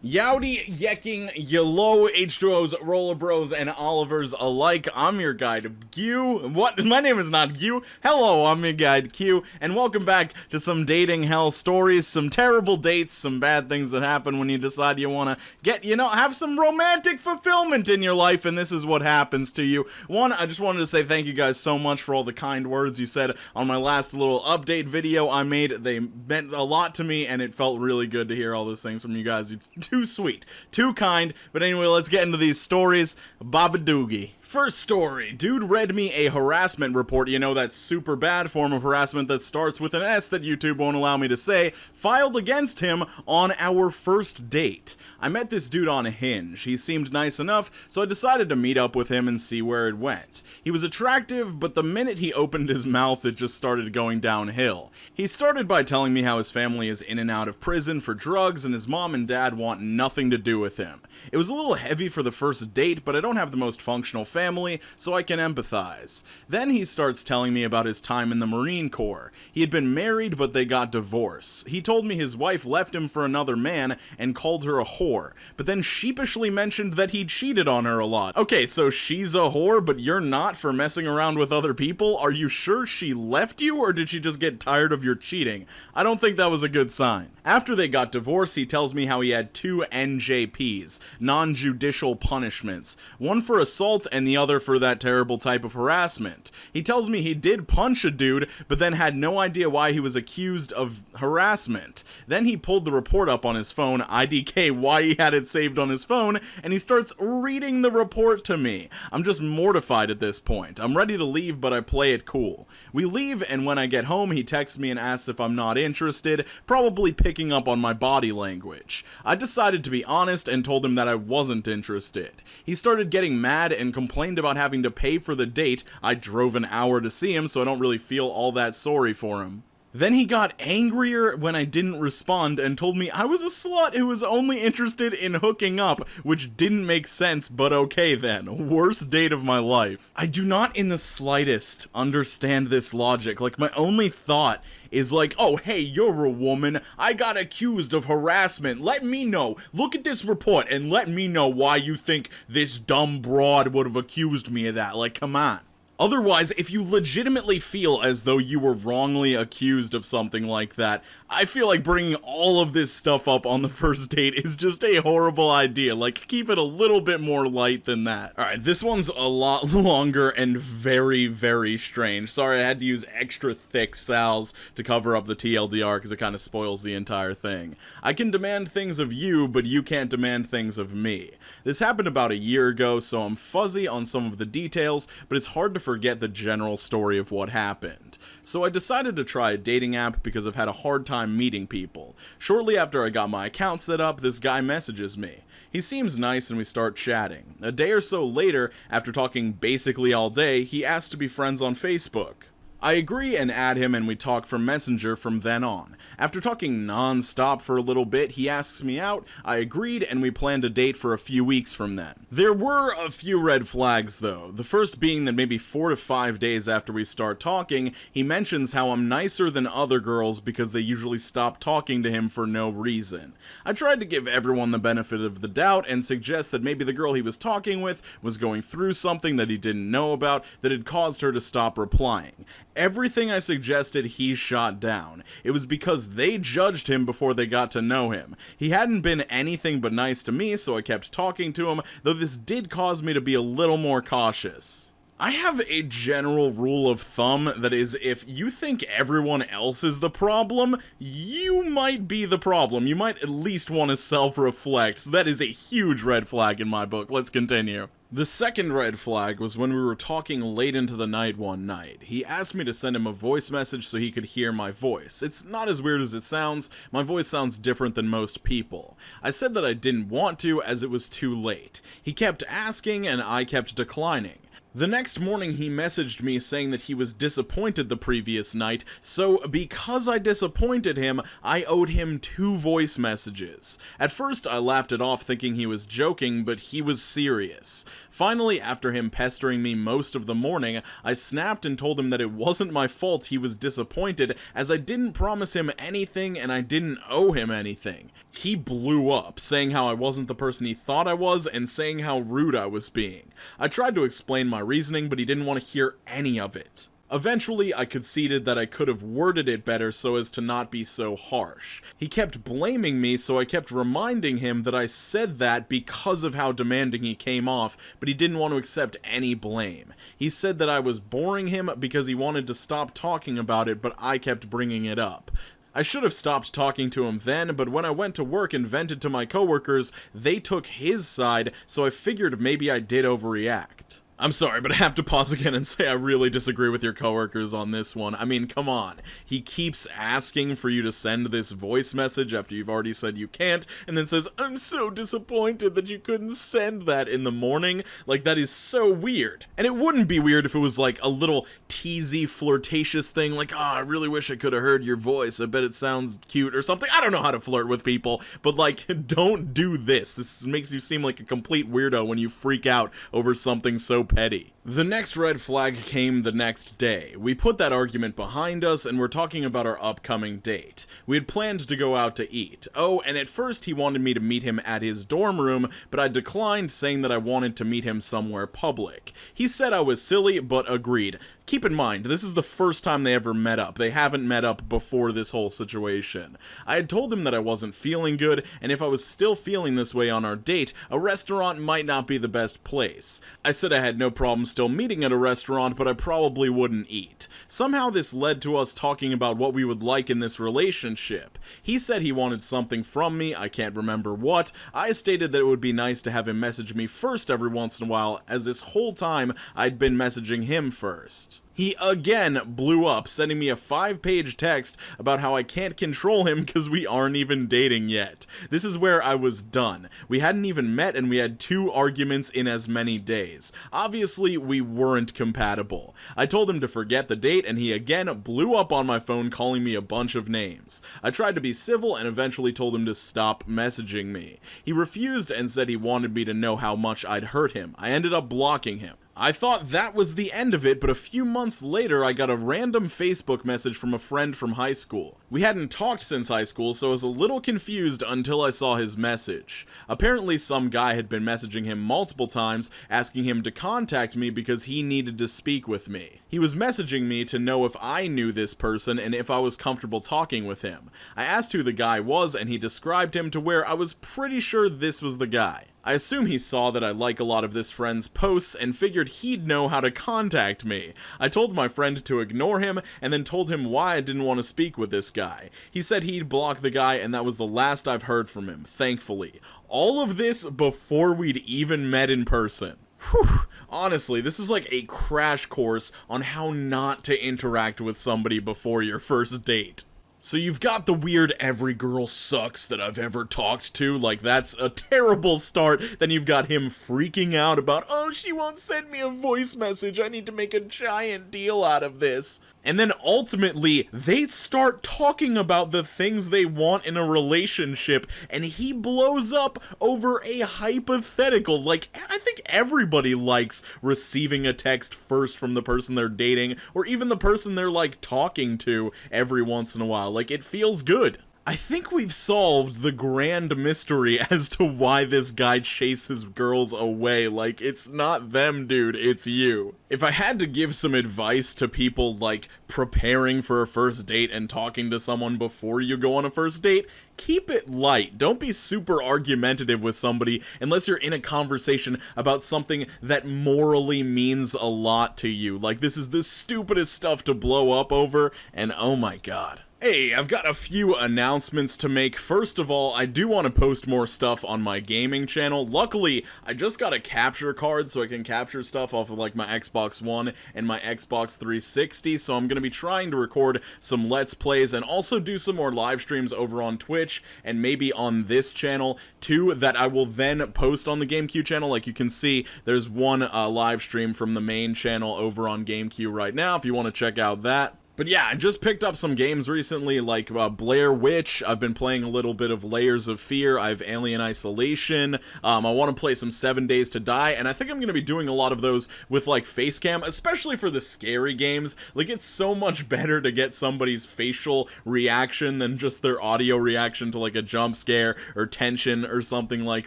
Yowdy, yecking, yellow, H2Os, Roller Bros, and Olivers alike. I'm your guide, Q. What? My name is not Q. Hello, I'm your guide, Q. And welcome back to some dating hell stories, some terrible dates, some bad things that happen when you decide you want to get, have some romantic fulfillment in your life, and this is what happens to you. One, I just wanted to say thank you guys so much for all the kind words you said on my last little update video I made. They meant a lot to me, and it felt really good to hear all those things from you guys. It's too sweet, too kind. But anyway, let's get into these stories. Babadoogie. First story. Dude read me a harassment report, that super bad form of harassment that starts with an S that YouTube won't allow me to say, filed against him on our first date. I met this dude on Hinge. He seemed nice enough, so I decided to meet up with him and see where it went. He was attractive, but the minute he opened his mouth, it just started going downhill. He started by telling me how his family is in and out of prison for drugs and his mom and dad want nothing to do with him. It was a little heavy for the first date, but I don't have the most functional family, so I can empathize. Then he starts telling me about his time in the Marine Corps. He had been married, but they got divorced. He told me his wife left him for another man and called her a whore, but then sheepishly mentioned that he cheated on her a lot. Okay, so she's a whore, but you're not for messing around with other people? Are you sure she left you, or did she just get tired of your cheating? I don't think that was a good sign. After they got divorced, he tells me how he had two NJPs, non-judicial punishments, one for assault and the other for that terrible type of harassment. He tells me he did punch a dude, but then had no idea why he was accused of harassment. Then he pulled the report up on his phone, IDK why he had it saved on his phone, and he starts reading the report to me. I'm just mortified at this point. I'm ready to leave, but I play it cool. We leave, and when I get home, he texts me and asks if I'm not interested, probably picking up on my body language. I decided to be honest and told him that I wasn't interested. He started getting mad and complained about having to pay for the date. I drove an hour to see him, so I don't really feel all that sorry for him. Then he got angrier when I didn't respond and told me I was a slut who was only interested in hooking up, which didn't make sense, but okay then. Worst date of my life. I do not in the slightest understand this logic. Like, my only thought is like, oh, hey, you're a woman. I got accused of harassment. Let me know. Look at this report and let me know why you think this dumb broad would have accused me of that. Like, come on. Otherwise, if you legitimately feel as though you were wrongly accused of something like that, I feel like bringing all of this stuff up on the first date is just a horrible idea. Like, keep it a little bit more light than that. Alright, this one's a lot longer and very, very strange. Sorry, I had to use extra thick sals to cover up the TLDR because it kind of spoils the entire thing. I can demand things of you, but you can't demand things of me. This happened about a year ago, so I'm fuzzy on some of the details, but it's hard to forget the general story of what happened. So I decided to try a dating app because I've had a hard time meeting people. Shortly after I got my account set up, this guy messages me. He seems nice and we start chatting. A day or so later, after talking basically all day, he asked to be friends on Facebook. I agree and add him and we talk from Messenger from then on. After talking non-stop for a little bit, he asks me out, I agreed, and we planned a date for a few weeks from then. There were a few red flags though, the first being that maybe 4 to 5 days after we start talking, he mentions how I'm nicer than other girls because they usually stop talking to him for no reason. I tried to give everyone the benefit of the doubt and suggest that maybe the girl he was talking with was going through something that he didn't know about that had caused her to stop replying. Everything I suggested, he shot down. It was because they judged him before they got to know him. He hadn't been anything but nice to me, so I kept talking to him, though this did cause me to be a little more cautious. I have a general rule of thumb that is, if you think everyone else is the problem, you might be the problem. You might at least want to self-reflect. So that is a huge red flag in my book. Let's continue. The second red flag was when we were talking late into the night one night. He asked me to send him a voice message so he could hear my voice. It's not as weird as it sounds. My voice sounds different than most people. I said that I didn't want to as it was too late. He kept asking and I kept declining. The next morning he messaged me saying that he was disappointed the previous night, so because I disappointed him, I owed him 2 voice messages. At first I laughed it off thinking he was joking, but he was serious. Finally, after him pestering me most of the morning, I snapped and told him that it wasn't my fault he was disappointed, as I didn't promise him anything and I didn't owe him anything. He blew up, saying how I wasn't the person he thought I was and saying how rude I was being. I tried to explain my reasoning, but he didn't want to hear any of it. Eventually, I conceded that I could have worded it better so as to not be so harsh. He kept blaming me, so I kept reminding him that I said that because of how demanding he came off, but he didn't want to accept any blame. He said that I was boring him because he wanted to stop talking about it, but I kept bringing it up. I should have stopped talking to him then, but when I went to work and vented to my coworkers, they took his side, so I figured maybe I did overreact. I'm sorry, but I have to pause again and say I really disagree with your coworkers on this one. I mean, come on. He keeps asking for you to send this voice message after you've already said you can't, and then says, I'm so disappointed that you couldn't send that in the morning. Like, that is so weird. And it wouldn't be weird if it was like a little teasy, flirtatious thing, like, oh, I really wish I could have heard your voice. I bet it sounds cute or something. I don't know how to flirt with people, but like, don't do this. This makes you seem like a complete weirdo when you freak out over something so petty. The next red flag came the next day. We put that argument behind us and we're talking about our upcoming date. We had planned to go out to eat. Oh, and at first he wanted me to meet him at his dorm room, but I declined, saying that I wanted to meet him somewhere public. He said I was silly, but agreed. Keep in mind, this is the first time they ever met up. They haven't met up before this whole situation. I had told him that I wasn't feeling good, and if I was still feeling this way on our date, a restaurant might not be the best place. I said I had no problem still meeting at a restaurant, but I probably wouldn't eat. Somehow this led to us talking about what we would like in this relationship. He said he wanted something from me, I can't remember what. I stated that it would be nice to have him message me first every once in a while, as this whole time I'd been messaging him first. He again blew up, sending me a 5-page text about how I can't control him because we aren't even dating yet. This is where I was done. We hadn't even met and we had 2 arguments in as many days. Obviously, we weren't compatible. I told him to forget the date and he again blew up on my phone calling me a bunch of names. I tried to be civil and eventually told him to stop messaging me. He refused and said he wanted me to know how much I'd hurt him. I ended up blocking him. I thought that was the end of it, but a few months later I got a random Facebook message from a friend from high school. We hadn't talked since high school, so I was a little confused until I saw his message. Apparently some guy had been messaging him multiple times, asking him to contact me because he needed to speak with me. He was messaging me to know if I knew this person and if I was comfortable talking with him. I asked who the guy was and he described him to where I was pretty sure this was the guy. I assume he saw that I like a lot of this friend's posts and figured he'd know how to contact me. I told my friend to ignore him and then told him why I didn't want to speak with this guy. He said he'd block the guy and that was the last I've heard from him, thankfully. All of this before we'd even met in person. Whew. Honestly, this is like a crash course on how not to interact with somebody before your first date. So you've got the weird every girl sucks that I've ever talked to, like that's a terrible start. Then you've got him freaking out about, oh, she won't send me a voice message, I need to make a giant deal out of this. And then ultimately, they start talking about the things they want in a relationship, and he blows up over a hypothetical. Like, I think everybody likes receiving a text first from the person they're dating, or even the person they're, like, talking to every once in a while. Like, it feels good. I think we've solved the grand mystery as to why this guy chases girls away. Like, it's not them, dude, it's you. If I had to give some advice to people, like, preparing for a first date and talking to someone before you go on a first date, keep it light. Don't be super argumentative with somebody unless you're in a conversation about something that morally means a lot to you. Like, this is the stupidest stuff to blow up over, and oh my god. Hey, I've got a few announcements to make. First of all, I do want to post more stuff on my gaming channel. Luckily, I just got a capture card so I can capture stuff off of like my Xbox One and my Xbox 360, so I'm going to be trying to record some Let's Plays and also do some more live streams over on Twitch and maybe on this channel too that I will then post on the GameQ channel. Like you can see, there's one live stream from the main channel over on GameQ right now if you want to check out that. But yeah, I just picked up some games recently, like Blair Witch. I've been playing a little bit of Layers of Fear. I have Alien Isolation. I want to play some 7 Days to Die, and I think I'm going to be doing a lot of those with, like, face cam, especially for the scary games. Like, it's so much better to get somebody's facial reaction than just their audio reaction to, like, a jump scare or tension or something like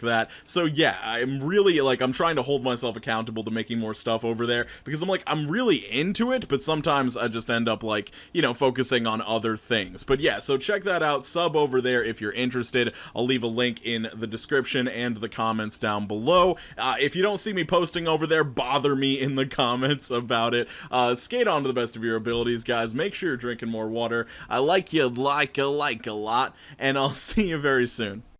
that. So yeah, I'm really, like, I'm trying to hold myself accountable to making more stuff over there, because I'm really into it, but sometimes I just end up, like, focusing on other things. But yeah, so check that out, sub over there if you're interested. I'll leave a link in the description and the comments down below. If you don't see me posting over there, bother me in the comments about it. Skate on to the best of your abilities, guys. Make sure you're drinking more water. I like you a lot, and I'll see you very soon.